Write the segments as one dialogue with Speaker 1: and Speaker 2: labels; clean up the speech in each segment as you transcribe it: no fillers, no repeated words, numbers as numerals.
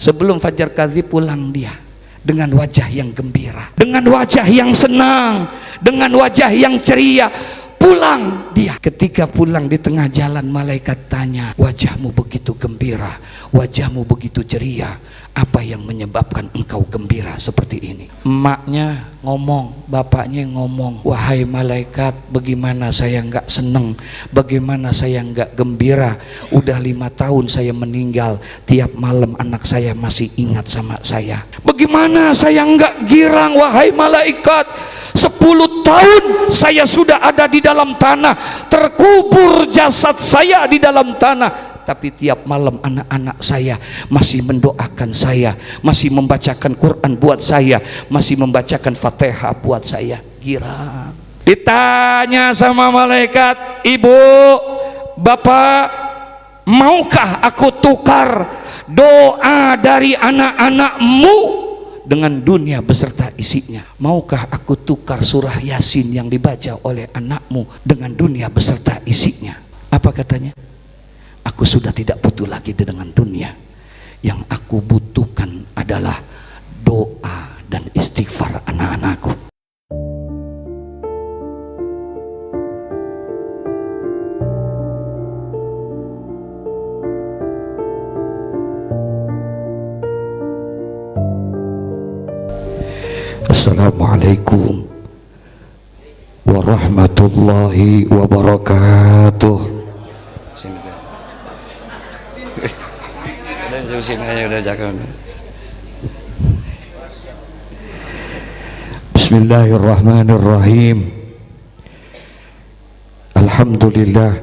Speaker 1: Sebelum fajar kadzib pulang dia dengan wajah yang gembira, dengan wajah yang senang, dengan wajah yang ceria. Pulang dia. Ketika pulang di tengah jalan, malaikat tanya, wajahmu begitu gembira, wajahmu begitu ceria, apa yang menyebabkan engkau gembira seperti ini? Emaknya ngomong, bapaknya ngomong, wahai malaikat, bagaimana saya nggak seneng, bagaimana saya nggak gembira? Udah 5 tahun saya meninggal, tiap malam anak saya masih ingat sama saya. Bagaimana saya nggak girang, wahai malaikat? 10 tahun saya sudah ada di dalam tanah, terkubur jasad saya di dalam tanah, tapi tiap malam anak-anak saya masih mendoakan saya, masih membacakan Quran buat saya, masih membacakan Fatihah buat saya. Girang. Ditanya sama malaikat, ibu, bapak, maukah aku tukar doa dari anak-anakmu dengan dunia beserta isinya? Maukah aku tukar surah Yasin yang dibaca oleh anakmu dengan dunia beserta isinya? Apa katanya? Aku sudah tidak butuh lagi dengan dunia. Yang aku butuhkan adalah doa dan istighfar anak-anakku. Assalamualaikum warahmatullahi wabarakatuh. Bismillahirrahmanirrahim. Alhamdulillah,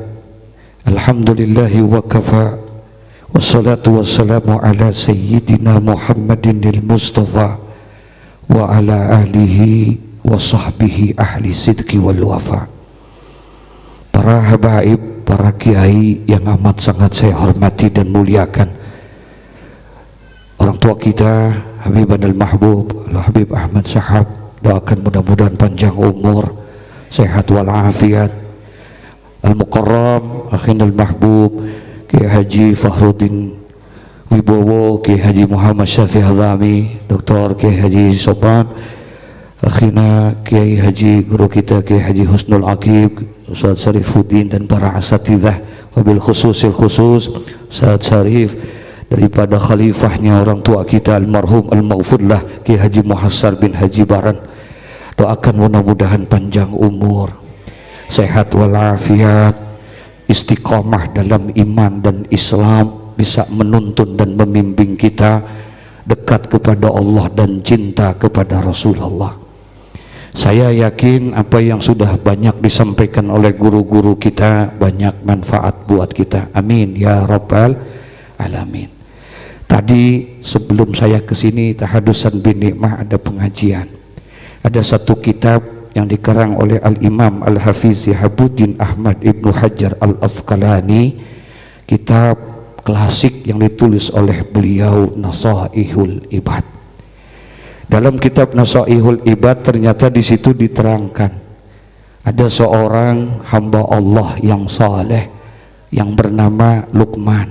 Speaker 1: alhamdulillahi wa kafa, wassalatu wassalamu ala sayyidina Muhammadin al-Mustafa wa ala alihi wa sahbihi ahli sidqi wal wafa. Para habaib, para kiai yang amat sangat saya hormati dan muliakan, orang tua kita Habiban al-Mahbub Al-Habib Ahmad Sahab, doakan mudah-mudahan panjang umur, sehat walafiat. Al-Mukarram Akhin al-Mahbub Kiai Haji Fakhruddin Wibowo, Kiai Haji Muhammad Syafi'i Hadami, Dr. Kiai Haji Sopan, akhina Kiai Haji guru kita Kiai Haji Husnul Aqib, Ustaz Syarifuddin, dan para asatidzah, wabil khususil khusus Ustaz Syarif, daripada khalifahnya orang tua kita almarhum al-maghfurlah Kiai Haji Muhassar bin Haji Baran. Doakan mudah-mudahan panjang umur, sehat walafiat, istiqamah dalam iman dan Islam, bisa menuntun dan membimbing kita dekat kepada Allah dan cinta kepada Rasulullah. Saya yakin apa yang sudah banyak disampaikan oleh guru-guru kita banyak manfaat buat kita. Amin ya rabbal alamin. Tadi sebelum saya kesini tahadusan bin nikmah ada pengajian. Ada satu kitab yang dikarang oleh Al-Imam Al-Hafiz Syihabuddin Ahmad Ibnu Hajar Al-Asqalani, kitab klasik yang ditulis oleh beliau, Nasaihul Ibad. Dalam kitab Nasaihul Ibad ternyata di situ diterangkan ada seorang hamba Allah yang saleh yang bernama Luqman.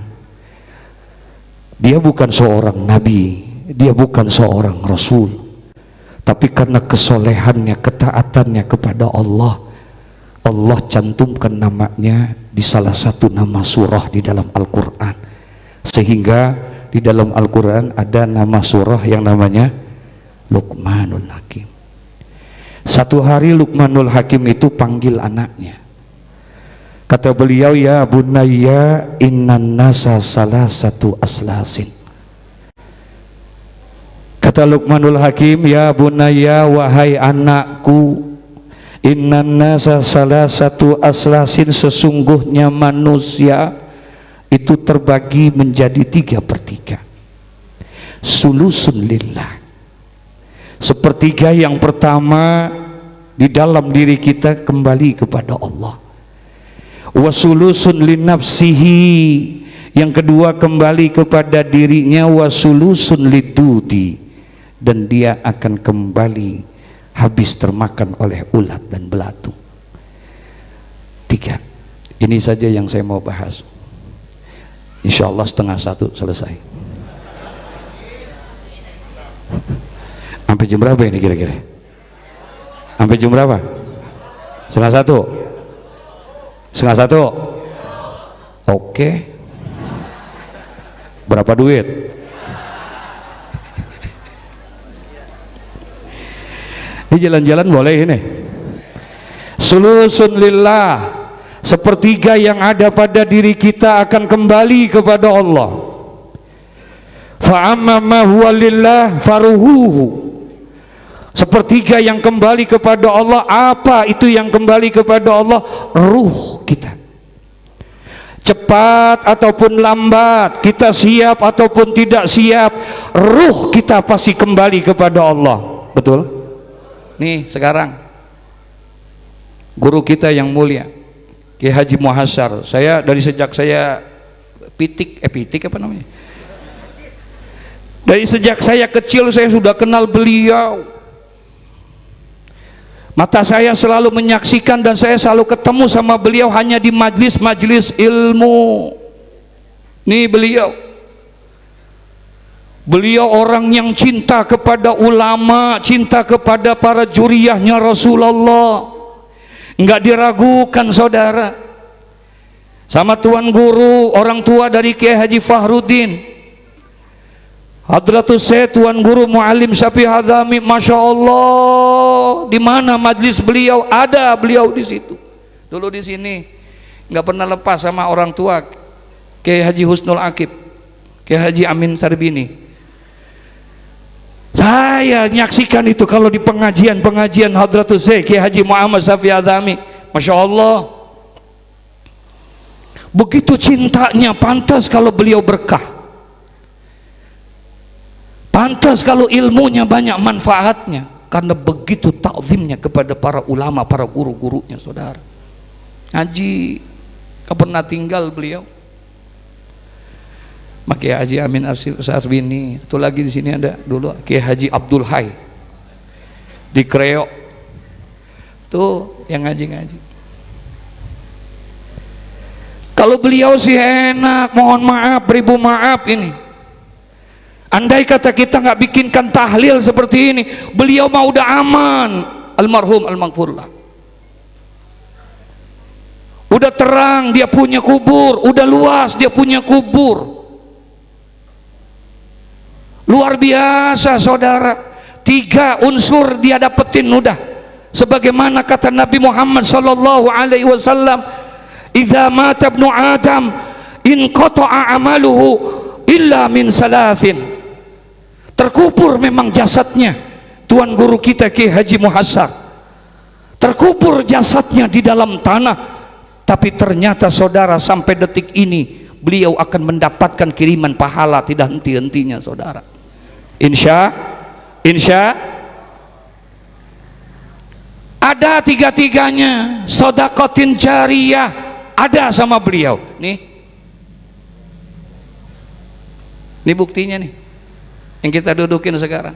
Speaker 1: Dia bukan seorang nabi, dia bukan seorang rasul, tapi karena kesolehannya, ketaatannya kepada Allah, Allah cantumkan namanya di salah satu nama surah di dalam Al-Quran, sehingga di dalam Al-Quran ada nama surah yang namanya Luqmanul Hakim. Satu hari Luqmanul Hakim itu panggil anaknya. Kata beliau, ya bunayya innan nasa salasatu aslasin. Kata Luqmanul Hakim, ya bunayya, wahai anakku, innan nasa salasatu aslasin, sesungguhnya manusia itu terbagi menjadi 3/3. Sulusun lillah, sepertiga yang pertama di dalam diri kita kembali kepada Allah. Wasulusun linafsihi, yang kedua kembali kepada dirinya. Wasulusun lidudi, dan dia akan kembali habis termakan oleh ulat dan belatung. 3. Ini saja yang saya mau bahas. Insya Allah 12:30 selesai. Sampai jam berapa ini kira-kira? Sampai jam berapa? Setengah satu? Setengah satu? Oke. Berapa duit? Ini jalan-jalan boleh ini. Sulusun lillah, sepertiga yang ada pada diri kita akan kembali kepada Allah. Fa amma ma huwa lillah faruhuhu. Sepertiga yang kembali kepada Allah, apa itu yang kembali kepada Allah? Ruh kita. Cepat ataupun lambat, kita siap ataupun tidak siap, ruh kita pasti kembali kepada Allah. Betul? Nih sekarang guru kita yang mulia Kiai Haji Muhassar, saya dari sejak saya pitik apa namanya, dari sejak saya kecil saya sudah kenal beliau. Mata saya selalu menyaksikan dan saya selalu ketemu sama beliau hanya di majlis-majlis ilmu. Nih beliau orang yang cinta kepada ulama, cinta kepada para juriyahnya Rasulullah, enggak diragukan saudara. Sama tuan guru, orang tua dari Kiai Haji Fahrudin, Hadratus Syekh Tuan Guru Muallim Syafi'i Hadzami, Masya Allah, di mana majlis beliau ada beliau di situ. Dulu di sini nggak pernah lepas sama orang tua Kiai Haji Husnul Aqib, Kiai Haji Amin Sarbini. Saya nyaksikan itu kalau di pengajian Hadratus Syekh Kiai Haji Muhammad Syafi'i Hadzami, Masya Allah. Begitu cintanya, pantas kalau beliau berkah. Pantas kalau ilmunya banyak manfaatnya, karena begitu ta'zimnya kepada para ulama, para guru-gurunya saudara. Haji tak pernah tinggal beliau. Kiai Haji Amin Sarbini, itu lagi di sini ada dulu Kiai Haji Abdul Hai di Kreo, tuh yang ngaji-ngaji. Kalau beliau sih enak, mohon maaf, beribu maaf ini. Andai kata kita nggak bikinkan tahlil seperti ini, beliau mah udah aman, almarhum al-maghfurlah. Udah terang dia punya kubur, udah luas dia punya kubur. Luar biasa saudara. 3 unsur dia dapetin udah. Sebagaimana kata Nabi Muhammad sallallahu alaihi wasallam, "Idza mata ibnu Adam inqata'a amaluhu illa min salathin." Terkubur memang jasadnya tuan guru kita Kiai Haji Muhassar, terkubur jasadnya di dalam tanah, tapi ternyata saudara sampai detik ini beliau akan mendapatkan kiriman pahala tidak henti-hentinya saudara. Insya ada 3-tiganya. Sedaqatin jariyah ada sama beliau. Nih buktinya nih yang kita dudukin sekarang.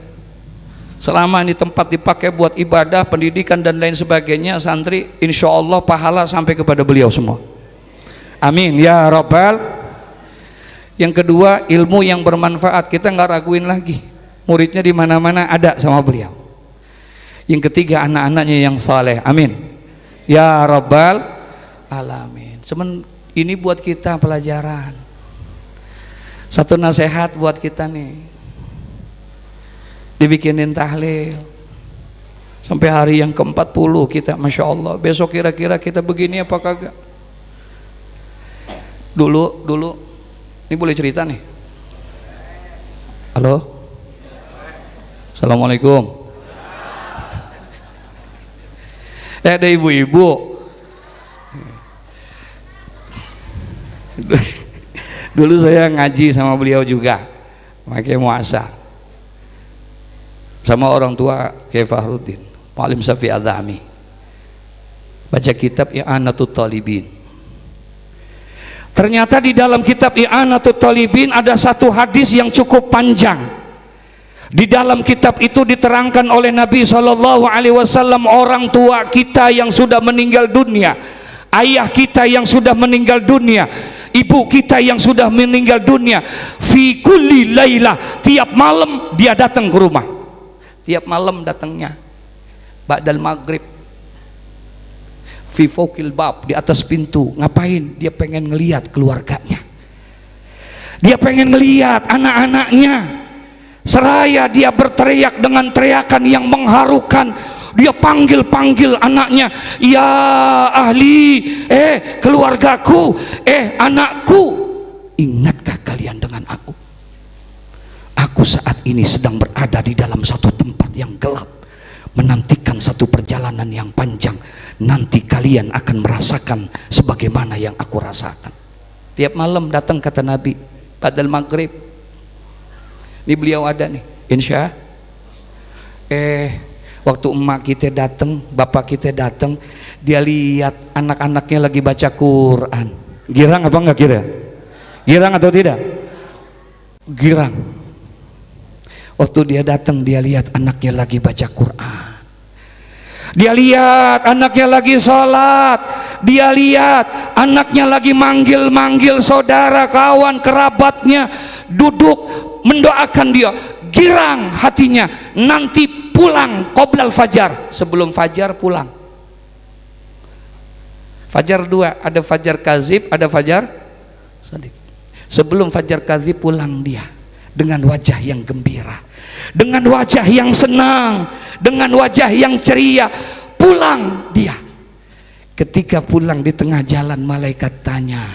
Speaker 1: Selama ini tempat dipakai buat ibadah, pendidikan dan lain sebagainya, santri, insya Allah pahala sampai kepada beliau semua. Amin ya Rabbal. Yang kedua, ilmu yang bermanfaat, kita nggak raguin lagi, muridnya di mana-mana ada sama beliau. Yang ketiga, anak-anaknya yang saleh. Amin ya Rabbal alamin. Ini buat kita pelajaran, satu nasihat buat kita nih. Dibikinin tahlil sampai hari yang ke-40 kita, Masya Allah. Besok kira-kira kita begini apa kagak? Dulu ini boleh cerita nih. Halo, Assalamualaikum. Ada ibu-ibu dulu saya ngaji sama beliau juga, pakai muasa sama orang tua Kiai Fahrudin Muallim Syafi'i Hadzami, baca kitab I'anatul Talibin. Ternyata di dalam kitab I'anatul Talibin ada satu hadis yang cukup panjang. Di dalam kitab itu diterangkan oleh Nabi SAW, orang tua kita yang sudah meninggal dunia, ayah kita yang sudah meninggal dunia, ibu kita yang sudah meninggal dunia, fi kulli lailah, tiap malam dia datang ke rumah.
Speaker 2: tiap malam datangnya ba'dal maghrib fi fawqil bab, di atas pintu. Ngapain? Dia pengen ngelihat keluarganya, dia pengen ngelihat anak-anaknya. Seraya dia berteriak dengan teriakan yang mengharukan, dia panggil-panggil anaknya, ya ahli, keluargaku, anakku, ingatkah kalian dengan aku? Aku saat ini sedang berada di dalam satu tempat yang gelap, menantikan satu perjalanan yang panjang. Nanti kalian akan merasakan sebagaimana yang aku rasakan. Tiap malam datang, kata Nabi, ba'dal maghrib. Ini beliau ada nih, insya. Waktu emak kita datang, bapak kita datang, dia lihat anak-anaknya lagi baca Quran. Girang apa enggak kira? Girang atau tidak? Girang. Waktu dia datang, dia lihat anaknya lagi baca Quran. Dia lihat anaknya lagi sholat. Dia lihat anaknya lagi manggil-manggil saudara, kawan, kerabatnya, duduk mendoakan dia. Girang hatinya, nanti pulang qoblal fajar, sebelum fajar pulang. Fajar dua, ada fajar kazib, ada fajar sadiq. Sebelum fajar kazib pulang dia dengan wajah yang gembira, dengan wajah yang senang, dengan wajah yang ceria. Pulang dia. Ketika pulang di tengah jalan, malaikat tanya,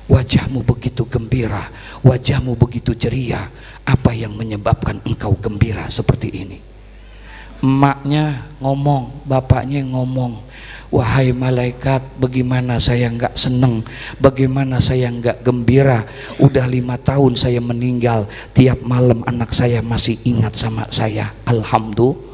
Speaker 2: wajahmu begitu gembira, wajahmu begitu ceria, apa yang menyebabkan engkau gembira seperti ini? Emaknya ngomong, bapaknya ngomong, wahai malaikat, bagaimana saya nggak seneng, bagaimana saya nggak gembira? Udah 5 tahun saya meninggal, tiap malam anak saya masih ingat sama saya. Alhamdulillah.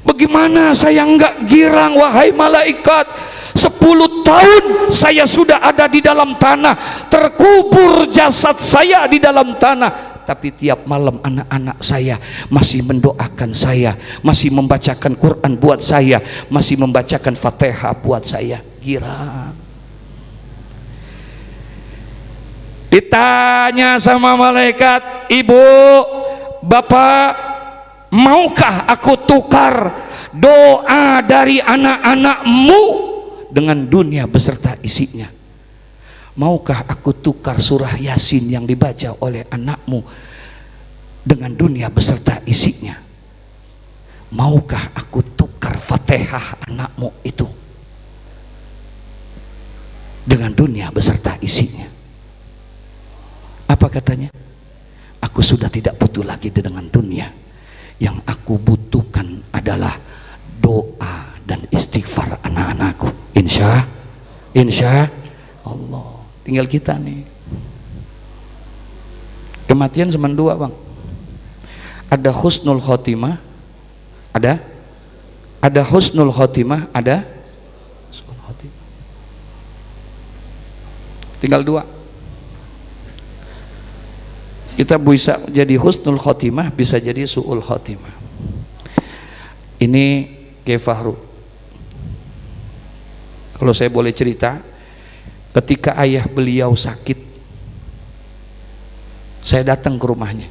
Speaker 2: Bagaimana saya nggak girang, wahai malaikat? 10 tahun saya sudah ada di dalam tanah, terkubur jasad saya di dalam tanah, tapi tiap malam anak-anak saya masih mendoakan saya, masih membacakan Quran buat saya, masih membacakan Fatihah buat saya. Girang. Ditanya sama malaikat, ibu, bapak, maukah aku tukar doa dari anak-anakmu dengan dunia beserta isinya? Maukah aku tukar surah Yasin yang dibaca oleh anakmu dengan dunia beserta isinya? Maukah aku tukar Fatihah anakmu itu dengan dunia beserta isinya? Apa katanya? Aku sudah tidak butuh lagi dengan dunia. Yang aku butuhkan adalah doa dan istighfar anak-anakku. Insya Allah. Tinggal kita nih. Kematian cuma 2 bang. Ada husnul khotimah, ada husnul khotimah, ada husnul khotimah. Tinggal 2. Kita bisa jadi husnul khotimah, bisa jadi su'ul khotimah. Ini Kiai Fahru, kalau saya boleh cerita, ketika ayah beliau sakit, saya datang ke rumahnya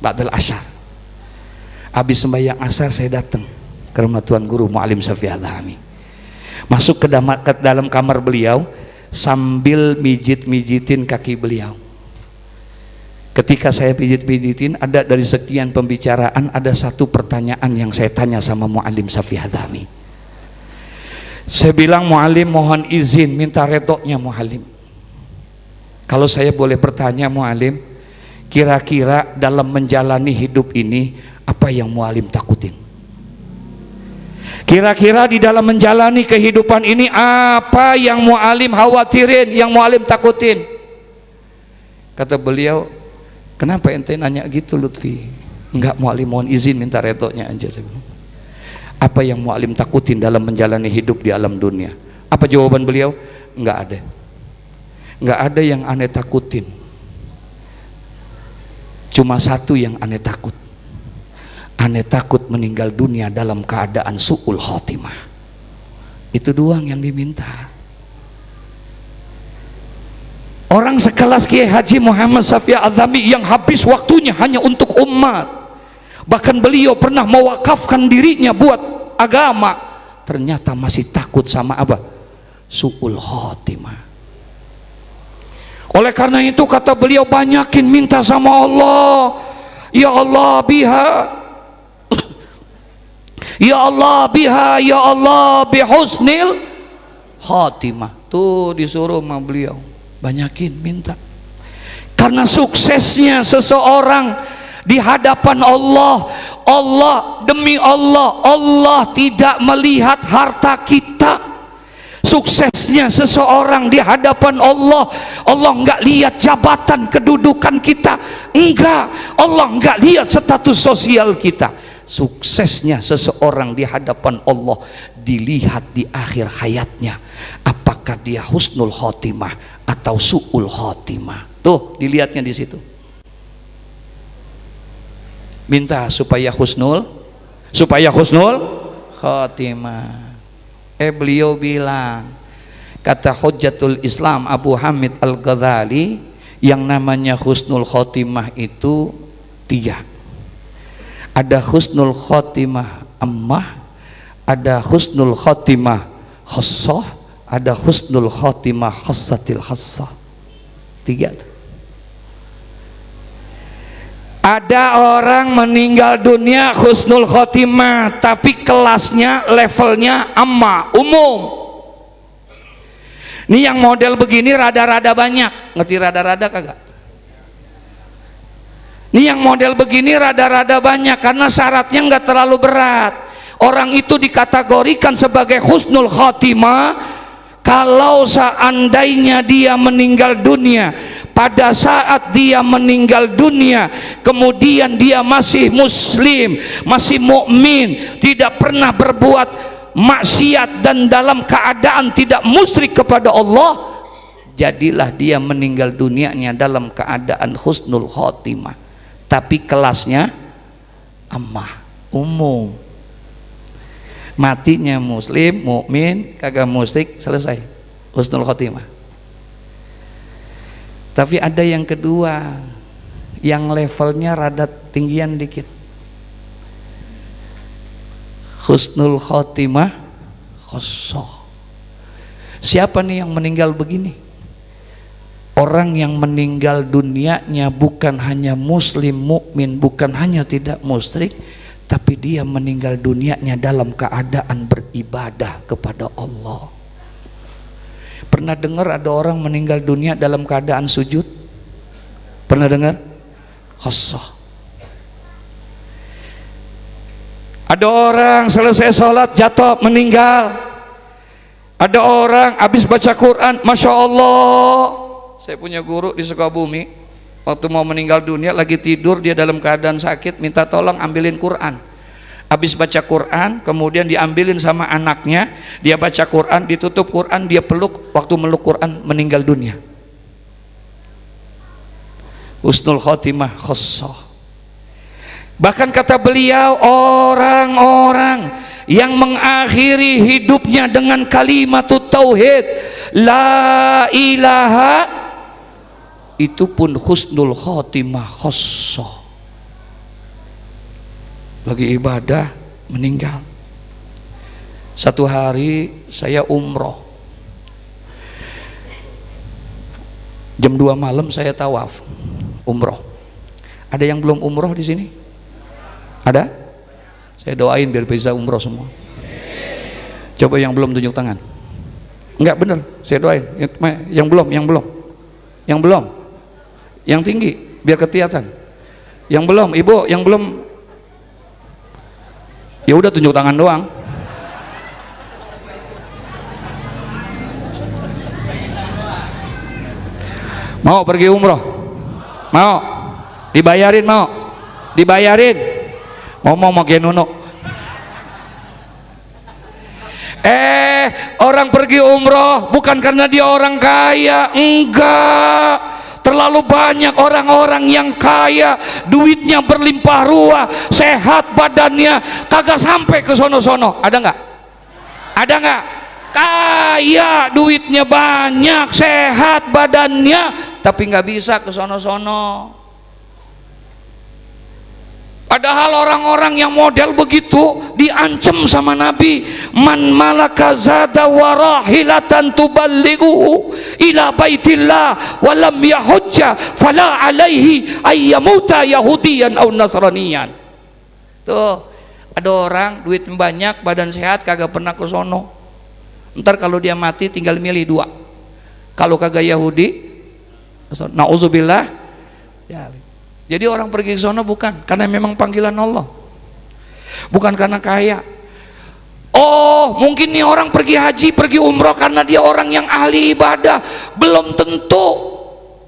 Speaker 2: ba'dal asyar. Habis sembahyang asar saya datang ke rumah Tuan Guru Mu'alim Syafi'i Adhami. Masuk ke dalam kamar beliau sambil mijit-mijitin kaki beliau. Ketika saya pijit-pijitin, ada dari sekian pembicaraan, ada satu pertanyaan yang saya tanya sama Mu'alim Syafi'i Adhami. Saya bilang, Mu'alim mohon izin, minta redoknya Mu'alim. Kalau saya boleh bertanya Mu'alim, kira-kira dalam menjalani hidup ini, apa yang Mu'alim takutin? Kira-kira di dalam menjalani kehidupan ini, apa yang Mu'alim khawatirin, yang Mu'alim takutin? Kata beliau, kenapa ente nanya gitu Lutfi? Enggak, Mu'alim mohon izin, minta redoknya aja. Saya bilang, apa yang Mu'alim takutin dalam menjalani hidup di alam dunia? Apa jawaban beliau? Enggak ada. Enggak ada yang aneh takutin. Cuma satu yang aneh takut. Aneh takut meninggal dunia dalam keadaan su'ul khotimah. Itu doang yang diminta. Orang sekelas Kiai Haji Muhammad Syafi'i Adhami yang habis waktunya hanya untuk umat, Bahkan beliau pernah mewakafkan dirinya buat agama, ternyata masih takut sama apa? Su'ul khotimah. Oleh karena itu kata beliau, banyakin minta sama Allah. Ya Allah biha, ya Allah biha, ya Allah bihusnil khotimah. Tuh disuruh sama beliau, banyakin minta. Karena suksesnya seseorang di hadapan Allah, Allah demi Allah, Allah tidak melihat harta kita. Suksesnya seseorang di hadapan Allah, Allah enggak lihat jabatan kedudukan kita, enggak. Allah enggak lihat status sosial kita. Suksesnya seseorang di hadapan Allah dilihat di akhir hayatnya, apakah dia husnul khotimah atau su'ul khotimah. Tuh dilihatnya di situ. Minta supaya husnul khotimah. Beliau bilang, kata Hujjatul Islam Abu Hamid Al-Ghazali, yang namanya husnul khotimah itu 3. Ada husnul khotimah ammah, ada husnul khotimah khassah, ada husnul khotimah khassatil khassah. 3. Ada orang meninggal dunia husnul khotimah, tapi kelasnya, levelnya amma, umum. Ini yang model begini rada-rada banyak. Ngerti rada-rada kagak? Ini yang model begini rada-rada banyak karena syaratnya nggak terlalu berat. Orang itu dikategorikan sebagai husnul khotimah kalau seandainya dia meninggal dunia, pada saat dia meninggal dunia kemudian dia masih muslim, masih mukmin, tidak pernah berbuat maksiat dan dalam keadaan tidak musyrik kepada Allah, jadilah dia meninggal dunianya dalam keadaan husnul khotimah. Tapi kelasnya ammah, umum. Matinya muslim, mukmin, kagak musyrik, selesai husnul khotimah. Tapi ada yang kedua, yang levelnya rada tinggian dikit, husnul khotimah khassah. Siapa nih yang meninggal begini? Orang yang meninggal dunianya bukan hanya muslim, mukmin, bukan hanya tidak musyrik, tapi dia meninggal dunianya dalam keadaan beribadah kepada Allah. Pernah dengar ada orang meninggal dunia dalam keadaan sujud? Pernah dengar? Khassah. Ada orang selesai sholat jatuh meninggal. Ada orang habis baca Quran, Masya Allah. Saya punya guru di Sukabumi, waktu mau meninggal dunia lagi tidur, dia dalam keadaan sakit, minta tolong ambilin Quran. Habis baca Quran, kemudian diambilin sama anaknya, dia baca Quran, ditutup Quran, dia peluk, waktu meluk Quran meninggal dunia. Husnul khotimah khassah. Bahkan kata beliau, orang-orang yang mengakhiri hidupnya dengan kalimat tauhid la ilaha, itu pun husnul khotimah khassah. Lagi ibadah meninggal. Satu hari saya umroh, jam 2 malam saya tawaf umroh. Ada yang belum umroh di sini? Ada? Saya doain biar bisa umroh semua. Coba yang belum tunjuk tangan. Enggak, bener, saya doain. Yang belum, yang tinggi biar kelihatan. Yang belum, ibu, yang belum, ya udah tunjuk tangan doang. Mau pergi umroh? Mau? Dibayarin? Mau? Dibayarin? Ngomong mau kayak Nuno. Orang pergi umroh bukan karena dia orang kaya, enggak. Terlalu banyak orang-orang yang kaya, duitnya berlimpah ruah, sehat badannya, kagak sampai ke sono-sono. Ada nggak? Ada nggak? Kaya, duitnya banyak, sehat badannya, tapi nggak bisa ke sono-sono. Padahal orang-orang yang model begitu diancam sama Nabi, man malaka zada warahilatan tuballighu ila baitillah wa lam yahujja fala alaihi ayyamuta yahudiyan aw nasraniyan. Tuh, ada orang duit banyak, badan sehat, kagak pernah ke sono. Ntar kalau dia mati tinggal milih dua, kalau kagak Yahudi, nauzubillah ya. Jadi orang pergi ke sana bukan karena memang panggilan Allah, bukan karena kaya. Oh, mungkin nih orang pergi haji, pergi umroh karena dia orang yang ahli ibadah. Belum tentu.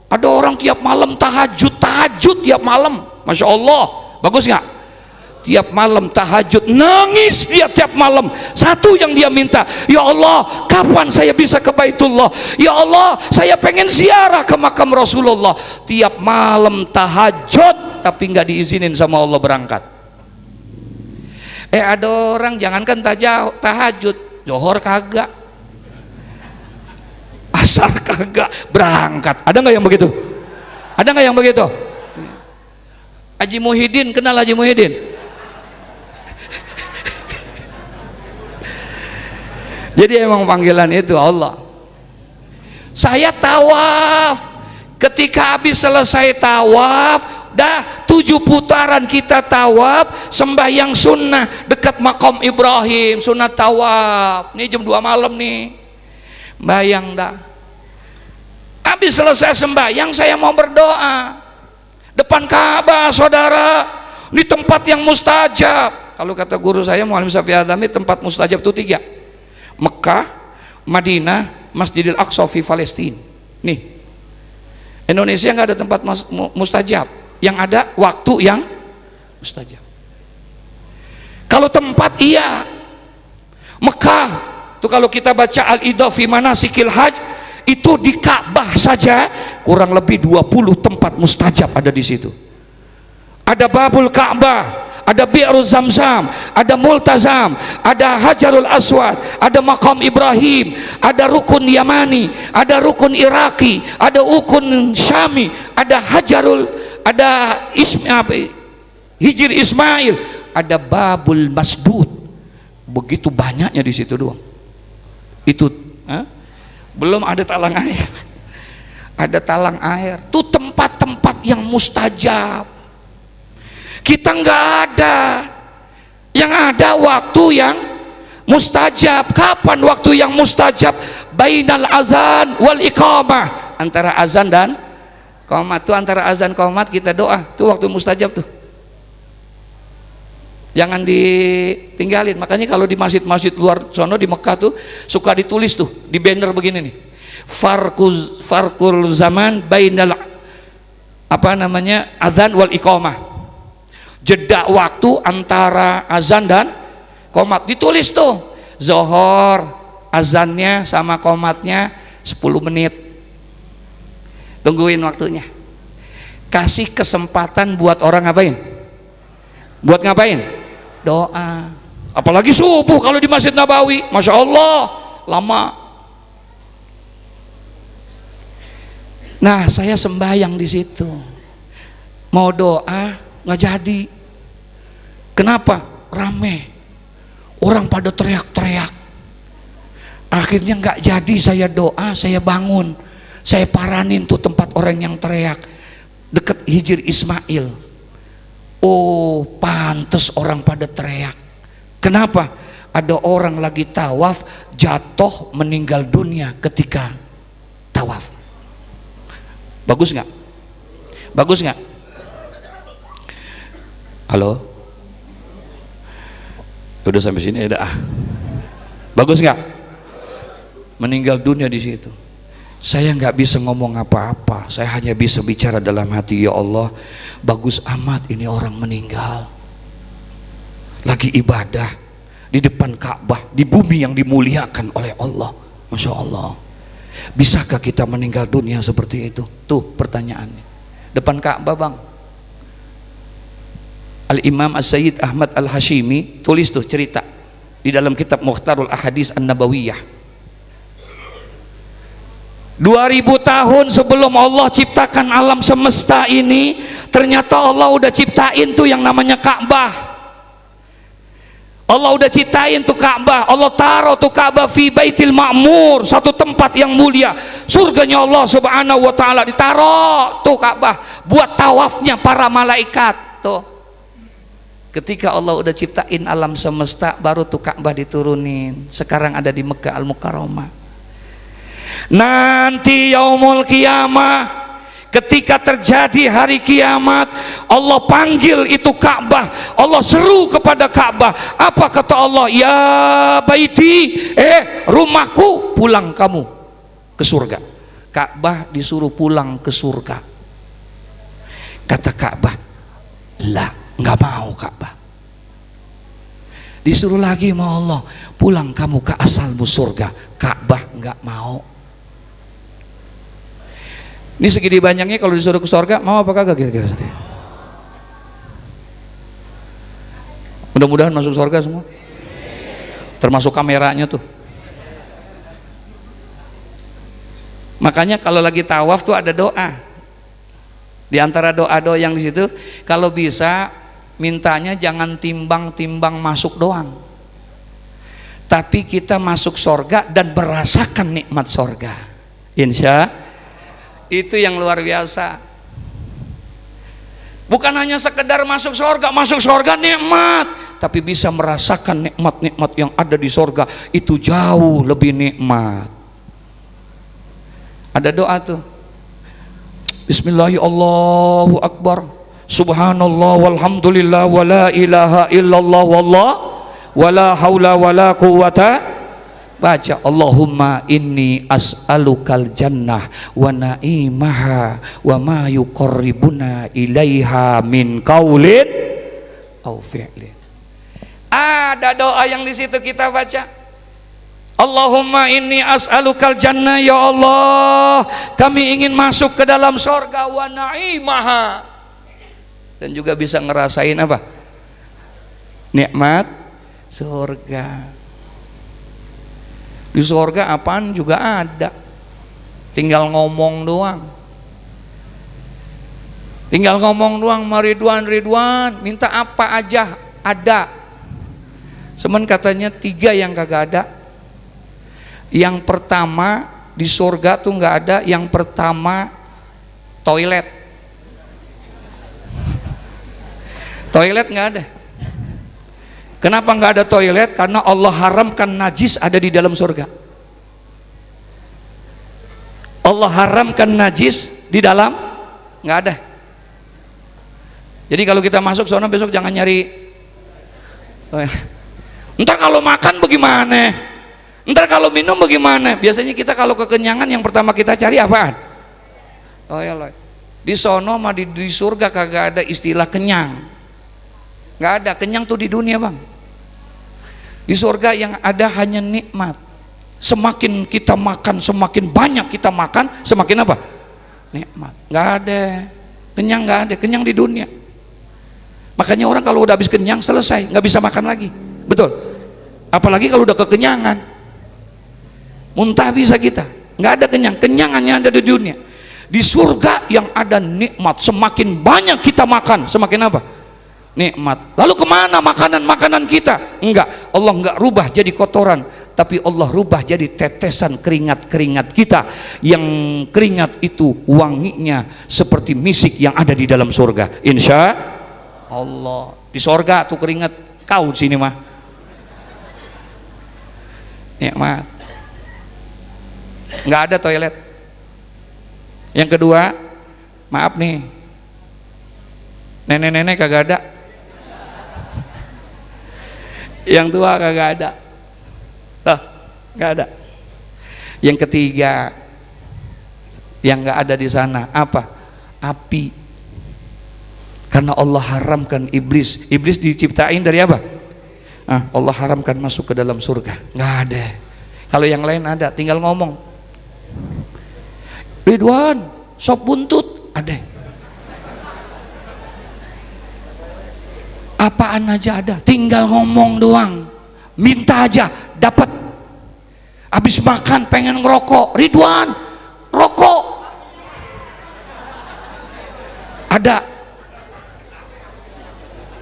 Speaker 2: Ada orang tiap malam tahajud tiap malam, masya Allah, bagus nggak? Tiap malam tahajud, nangis dia tiap malam. Satu yang dia minta, ya Allah, kapan saya bisa ke Baitullah? Ya Allah, saya pengen ziarah ke makam Rasulullah. Tiap malam tahajud, tapi nggak diizinin sama Allah berangkat. Ada orang jangankan tahajud, Johor kagak, asar kagak, berangkat. Ada nggak yang begitu? Ada nggak yang begitu? Haji Muhyiddin, kenal Haji Muhyiddin? Jadi emang panggilan itu Allah. Saya tawaf, ketika habis selesai tawaf, dah 7 putaran kita tawaf, sembahyang sunnah dekat makam Ibrahim, sunnah tawaf. Ini jam 2 malam nih, bayang dah. Habis selesai sembahyang, saya mau berdoa depan Ka'bah, saudara. Ini tempat yang mustajab. Kalau kata guru saya Muallim Syafi'i Al-Adhami, tempat mustajab itu 3: Mekah, Madinah, Masjidil Aqsa di Palestina. Nih, Indonesia nggak ada tempat mustajab, yang ada waktu yang mustajab. Kalau tempat iya, Mekah tuh kalau kita baca Al-Idhah fi Manasikil Hajj, itu di Ka'bah saja kurang lebih 20 tempat mustajab ada di situ. Ada Babul Ka'bah, ada Bi'ru Zamzam, ada Multazam, ada Hajarul Aswad, ada Maqam Ibrahim, ada Rukun Yamani, ada Rukun Iraki, ada Rukun Syami, ada Hajarul, ada Hijir Ismail, ada Babul Masdud. Begitu banyaknya di situ doang. Itu belum ada talang air. Ada talang air. Itu tempat-tempat yang mustajab. Kita nggak ada. Yang ada waktu yang mustajab. Kapan waktu yang mustajab? Bainal azan wal iqamah, antara azan dan qomat. Tuh antara azan qomat kita doa, tuh waktu mustajab tuh. Jangan ditinggalin. Makanya kalau di masjid-masjid luar sono di Mekah tuh suka ditulis tuh di banner begini nih, farqul zaman bainal azan wal iqamah, jeda waktu antara azan dan qomat. Ditulis tuh Zohor azannya sama qomatnya 10 menit, tungguin waktunya. Kasih kesempatan buat orang ngapain? Buat ngapain? Doa. Apalagi subuh kalau di Masjid Nabawi, masya Allah lama. Nah, saya sembahyang di situ, mau doa nggak jadi. Kenapa? Rame, orang pada teriak-teriak. Akhirnya nggak jadi saya doa, saya bangun, saya paranin tuh tempat orang yang teriak deket Hijir Ismail. Oh, pantes orang pada teriak. Kenapa? Ada orang lagi tawaf jatuh meninggal dunia ketika tawaf. Bagus nggak? Bagus nggak? Halo? Udah sampai sini ya dah. Bagus nggak? Meninggal dunia di situ. Saya nggak bisa ngomong apa-apa, saya hanya bisa bicara dalam hati, ya Allah, bagus amat ini orang meninggal lagi ibadah di depan Ka'bah, di bumi yang dimuliakan oleh Allah. Masya Allah, bisakah kita meninggal dunia seperti itu? Tuh pertanyaannya, depan Ka'bah bang. Al-Imam As-Sayyid Ahmad Al-Hashimi tulis tuh cerita di dalam kitab Mukhtarul Ahadits An-Nabawiyah. 2000 tahun sebelum Allah ciptakan alam semesta ini, Ternyata Allah udah ciptain tuh yang namanya Ka'bah. Allah udah ciptain tuh Ka'bah. Allah taruh tuh Ka'bah fi Baitil Ma'mur, satu tempat yang mulia. Surganya Allah Subhanahu wa taala ditaruh tuh Ka'bah buat tawafnya para malaikat tuh. Ketika Allah udah ciptain alam semesta, baru tuh Ka'bah diturunin. Sekarang ada di Mekah Al-Mukarramah. Nanti yaumul kiamah, ketika terjadi hari kiamat, Allah panggil itu Ka'bah. Allah seru kepada Ka'bah. Apa kata Allah? Ya baiti, rumahku, pulang kamu ke surga. Ka'bah disuruh pulang ke surga. Kata Ka'bah, lah, nggak mau Ka'bah. Disuruh lagi sama Allah, pulang kamu ke asalmu surga. Ka'bah nggak mau. Ini segini banyaknya kalau disuruh ke surga, mau apa kagak kira-kira? Mudah-mudahan masuk surga semua, termasuk kameranya tuh. Makanya kalau lagi tawaf tuh ada doa. Di antara doa-doa yang di situ, kalau bisa mintanya jangan timbang-timbang masuk doang, tapi kita masuk surga dan merasakan nikmat surga. Insya itu yang luar biasa. Bukan hanya sekedar masuk surga nikmat, tapi bisa merasakan nikmat-nikmat yang ada di surga. Itu jauh lebih nikmat. Ada doa tuh, Bismillahirrahmanirrahim, Allahu Akbar, Subhanallah walhamdulillah wa la ilaha illallah wallah wa la haula wa la quwata. Baca Allahumma inni as'alukal jannah wa na'imaha wa ma yuqarribuna ilaiha min qaulin au fi'lin. Ada doa yang di situ kita baca. Allahumma inni as'alukal jannah, ya Allah, kami ingin masuk ke dalam surga, wa na'imaha, dan juga bisa ngerasain apa? Nikmat surga. Di surga apaan juga ada, tinggal ngomong doang. Tinggal ngomong doang, Ridwan, minta apa aja ada. Cuman katanya 3 yang kagak ada. Yang pertama, di surga tuh nggak ada. Yang pertama, toilet. Toilet nggak ada. Kenapa nggak ada toilet? Karena Allah haramkan najis ada di dalam surga. Allah haramkan najis di dalam, nggak ada. Jadi kalau kita masuk sana besok jangan nyari. Entar kalau makan bagaimana? Entar kalau minum bagaimana? Biasanya kita kalau kekenyangan yang pertama kita cari apaan? Oh ya loh. Di sono mah di surga kagak ada istilah kenyang. Nggak ada, kenyang tuh di dunia bang. Di surga yang ada hanya nikmat. Semakin kita makan, semakin banyak kita makan, semakin apa? Nikmat. Nggak ada kenyang, nggak ada kenyang di dunia. Makanya orang kalau udah habis kenyang selesai, nggak bisa makan lagi. Betul. Apalagi kalau udah kekenyangan, muntah bisa kita. Nggak ada kenyang, kenyang hanya ada di dunia. Di surga yang ada nikmat, semakin banyak kita makan, semakin apa? Nikmat. Lalu kemana makanan kita? Enggak, Allah enggak rubah jadi kotoran, tapi Allah rubah jadi tetesan keringat-keringat kita, yang keringat itu wanginya seperti misik yang ada di dalam surga. Insya Allah. Di surga tuh keringat kau sini mah nikmat. Enggak ada toilet. Yang kedua, maaf nih, nenek-nenek kagak ada. Yang tua kagak ada. Loh, nggak ada. Yang ketiga, yang nggak ada di sana apa? Api. Karena Allah haramkan iblis. Iblis diciptain dari apa? Allah haramkan masuk ke dalam surga. Nggak ada. Kalau yang lain ada, tinggal ngomong. Ridwan, sop buntut ada. Apaan aja ada, tinggal ngomong doang, minta aja dapat. Habis makan pengen ngerokok, Ridwan rokok ada.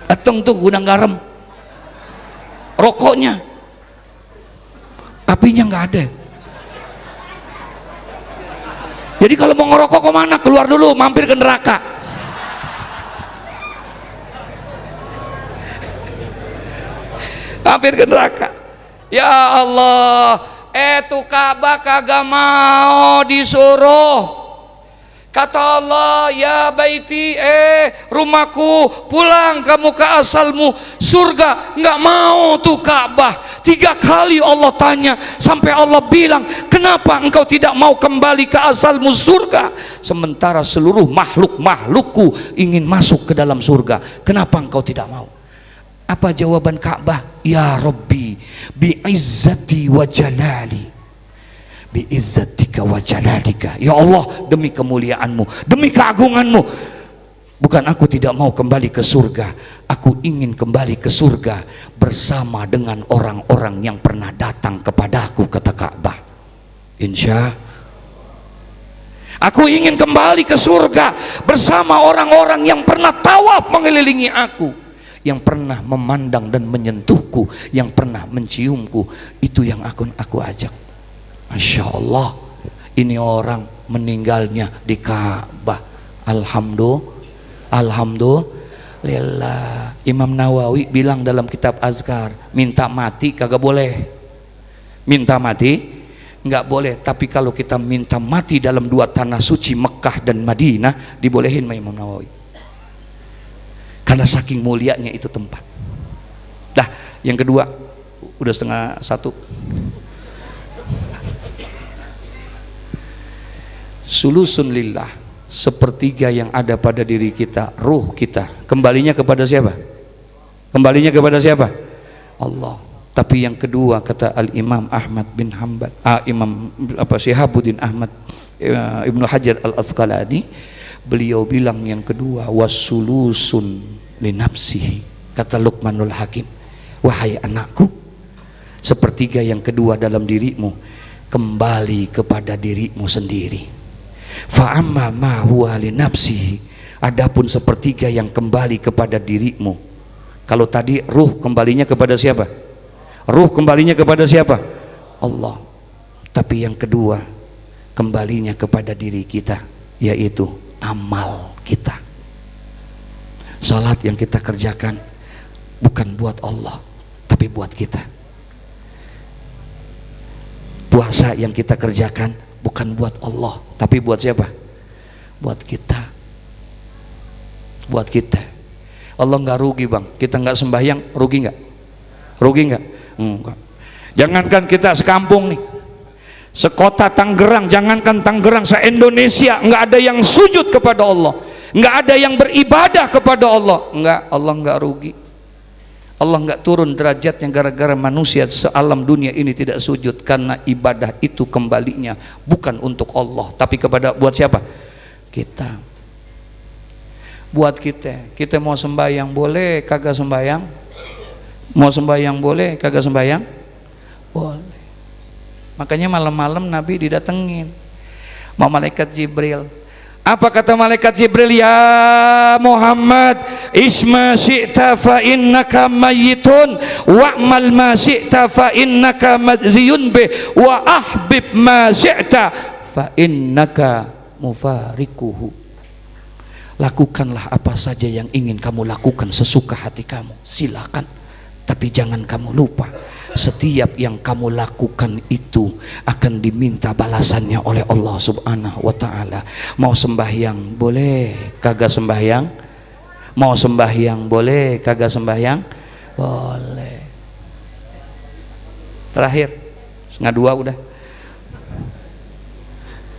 Speaker 2: Datang tuh gudang garam, rokoknya, apinya nggak ada. Jadi kalau mau ngerokok kemana? Keluar dulu, mampir ke neraka. Mampir ke neraka. Ya Allah, tuh Ka'bah kagak mau disuruh. Kata Allah, ya baiti, rumahku, pulang kamu ke asalmu, surga. Nggak mau tuh Ka'bah. 3 kali Allah tanya, sampai Allah bilang, kenapa engkau tidak mau kembali ke asalmu surga, sementara seluruh makhluk-makhlukku ingin masuk ke dalam surga. Kenapa engkau tidak mau? Apa jawaban Ka'bah? Ya Rabbi, bi'izzati wa jalali, bi'izzatika wa jalalika. Ya Allah, demi kemuliaanmu, demi keagunganmu, bukan aku tidak mau kembali ke surga, aku ingin kembali ke surga bersama dengan orang-orang yang pernah datang kepadaku, kata Ka'bah. Insya aku ingin kembali ke surga bersama orang-orang yang pernah tawaf mengelilingi aku, yang pernah memandang dan menyentuhku, yang pernah menciumku. Itu yang aku ajak. Masya Allah, ini orang meninggalnya di Ka'bah. Alhamdulillah. Imam Nawawi bilang dalam kitab Azkar, minta mati kagak boleh, minta mati nggak boleh, tapi kalau kita minta mati dalam 2 tanah suci Mekah dan Madinah, dibolehin sama Imam Nawawi, karena saking mulianya itu tempat. Dah, yang kedua, udah 12:30. Sulusun lillah, sepertiga yang ada pada diri kita, ruh kita, kembalinya kepada siapa? Kembalinya kepada siapa? Allah. Tapi yang kedua, kata Al-Imam Ahmad bin Hanbal, Imam Syihabuddin Ahmad Ibnu Hajar Al-Asqalani, beliau bilang yang kedua, wasulusun linafsihi, kata Luqmanul Hakim, wahai anakku, sepertiga yang kedua dalam dirimu kembali kepada dirimu sendiri. Fa'amma ma huwa linafsihi, adapun sepertiga yang kembali kepada dirimu, kalau tadi ruh kembalinya kepada siapa? Ruh kembalinya kepada siapa? Allah. Tapi yang kedua kembalinya kepada diri kita, yaitu amal kita. Salat yang kita kerjakan bukan buat Allah, tapi buat kita. Puasa yang kita kerjakan bukan buat Allah, tapi buat siapa? Buat kita. Buat kita. Allah nggak rugi bang, kita nggak sembahyang, rugi nggak? Rugi nggak? Enggak. Jangankan kita sekampung nih, sekota Tangerang, jangankan Tangerang, se-Indonesia nggak ada yang sujud kepada Allah, nggak ada yang beribadah kepada Allah. Enggak, Allah nggak rugi. Allah nggak turun derajatnya gara-gara manusia sealam dunia ini tidak sujud, karena ibadah itu kembalinya bukan untuk Allah, tapi kepada buat siapa? Kita. Buat kita. Kita mau sembahyang boleh, kagak sembahyang? Mau sembahyang boleh, kagak sembahyang? Boleh. Makanya malam-malam Nabi didatengin sama malaikat Jibril. Apa kata malaikat Jibril? Ya Muhammad, isma syi'ta fa innaka mayyitun wa'mal ma syi'ta fa innaka madziyun bih wa ahbib ma syi'ta fa innaka mufarikuhu. Lakukanlah apa saja yang ingin kamu lakukan sesuka hati kamu, silakan, tapi jangan kamu lupa, setiap yang kamu lakukan itu akan diminta balasannya oleh Allah Subhanahu wa ta'ala. Mau sembahyang boleh, kagak sembahyang? Mau sembahyang boleh, kagak sembahyang? Boleh. Terakhir, 1:30 udah.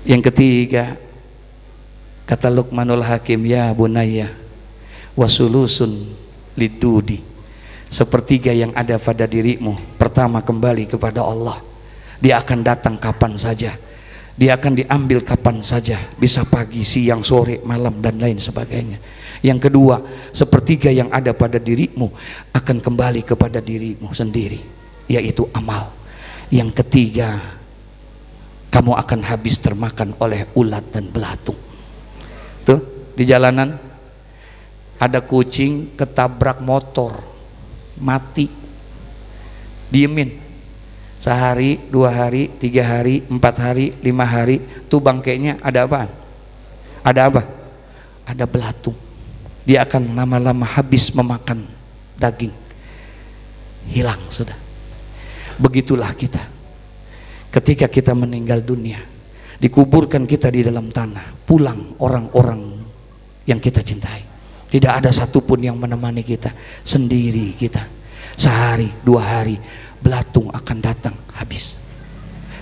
Speaker 2: Yang ketiga, kata Luqmanul Hakim, ya bunayya wasulusun lidudi, sepertiga yang ada pada dirimu pertama kembali kepada Allah. Dia akan datang kapan saja, dia akan diambil kapan saja, bisa pagi, siang, sore, malam dan lain sebagainya. Yang kedua, sepertiga yang ada pada dirimu akan kembali kepada dirimu sendiri, yaitu amal. Yang ketiga, kamu akan habis termakan oleh ulat dan belatung. Tuh di jalanan Ada kucing ketabrak motor, mati, diemin sehari, 2 hari, 3 hari, 4 hari, 5 hari, tuh bangkainya ada apaan? Ada apa? Ada belatung. Dia akan lama-lama habis memakan daging, hilang sudah. Begitulah kita ketika kita meninggal dunia, dikuburkan kita di dalam tanah, pulang orang-orang yang kita cintai. Tidak ada satupun yang menemani kita, sendiri kita. Sehari, 2 hari, belatung akan datang, habis.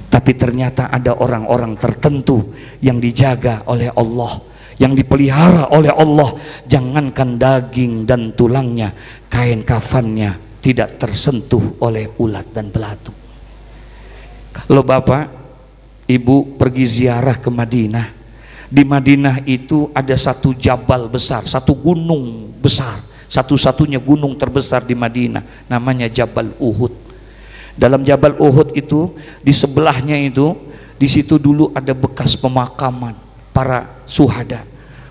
Speaker 2: Tapi ternyata ada orang-orang tertentu yang dijaga oleh Allah, yang dipelihara oleh Allah. Jangankan daging dan tulangnya, kain kafannya tidak tersentuh oleh ulat dan belatung. Kalau bapak, ibu pergi ziarah ke Madinah, di Madinah itu ada satu jabal besar, satu gunung besar, satu-satunya gunung terbesar di Madinah, namanya Jabal Uhud. Dalam Jabal Uhud itu, di sebelahnya itu, di situ dulu ada bekas pemakaman para syuhada,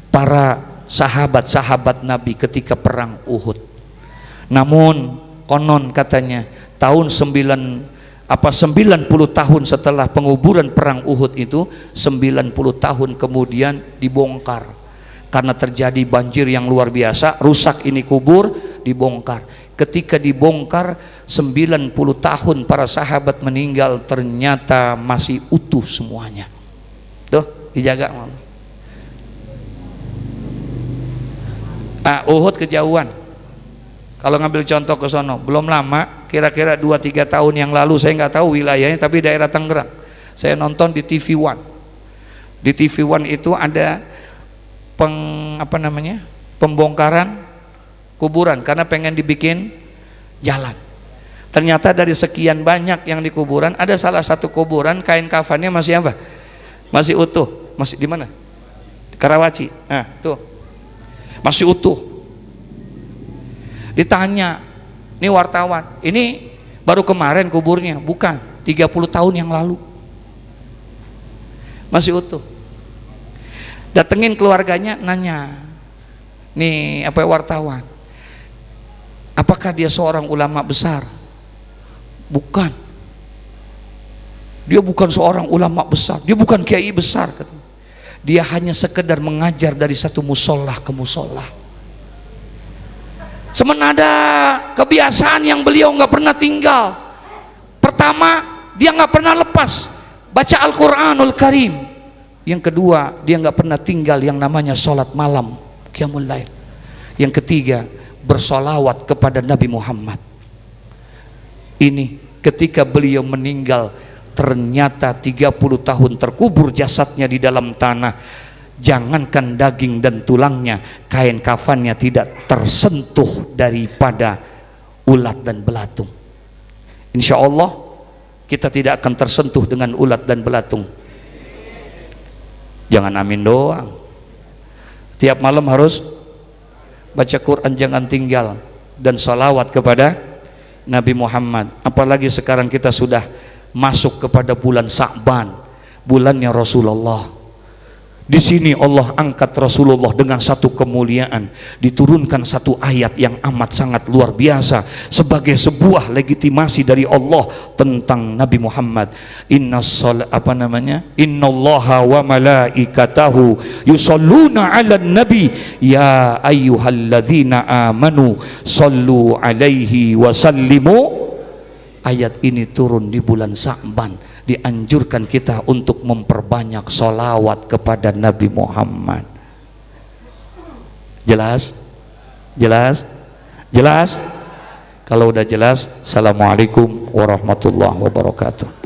Speaker 2: para sahabat-sahabat Nabi ketika perang Uhud. Namun konon katanya tahun 90 tahun setelah penguburan perang Uhud itu, 90 tahun kemudian dibongkar karena terjadi banjir yang luar biasa, rusak ini kubur, dibongkar. Ketika dibongkar, 90 tahun para sahabat meninggal, ternyata masih utuh semuanya. Tuh, dijaga. Uhud kejauhan. Kalau ngambil contoh ke sono, belum lama, kira-kira 2-3 tahun yang lalu, saya nggak tahu wilayahnya, tapi daerah Tangerang. Saya nonton di TV One. Di TV One itu ada pembongkaran kuburan karena pengen dibikin jalan. Ternyata dari sekian banyak yang di kuburan, ada salah satu kuburan kain kafannya masih apa? Masih utuh. Masih di mana? Di Karawaci. Nah, tuh. Masih utuh. Ditanya, ini wartawan, ini baru kemarin kuburnya? Bukan, 30 tahun yang lalu. Masih utuh. Datengin keluarganya, nanya, nih wartawan, apakah dia seorang ulama besar? Bukan. Dia bukan seorang ulama besar, dia bukan kiai besar. Dia hanya sekedar mengajar dari satu musola ke musola. Semenada kebiasaan yang beliau nggak pernah tinggal. Pertama, dia nggak pernah lepas baca Al-Quranul Karim. Yang kedua, dia nggak pernah tinggal yang namanya sholat malam, qiyamul lail. Yang ketiga, bersolawat kepada Nabi Muhammad. Ini ketika beliau meninggal, ternyata 30 tahun terkubur jasadnya di dalam tanah. Jangankan daging dan tulangnya, kain kafannya tidak tersentuh daripada ulat dan belatung. Insya Allah kita tidak akan tersentuh dengan ulat dan belatung. Jangan amin doang, tiap malam harus baca Quran, jangan tinggal, dan salawat kepada Nabi Muhammad. Apalagi sekarang kita sudah masuk kepada bulan Sa'ban, bulannya Rasulullah. Di sini Allah angkat Rasulullah dengan satu kemuliaan, diturunkan satu ayat yang amat sangat luar biasa sebagai sebuah legitimasi dari Allah tentang Nabi Muhammad. Innallaha wa malaikatahu yusholluna 'alan nabi ya ayyuhalladzina amanu shallu 'alaihi wa sallimu. Ayat ini turun di bulan Sa'ban. Dianjurkan kita untuk memperbanyak sholawat kepada Nabi Muhammad. Jelas? Jelas? Jelas? Kalau udah jelas, assalamualaikum warahmatullahi wabarakatuh.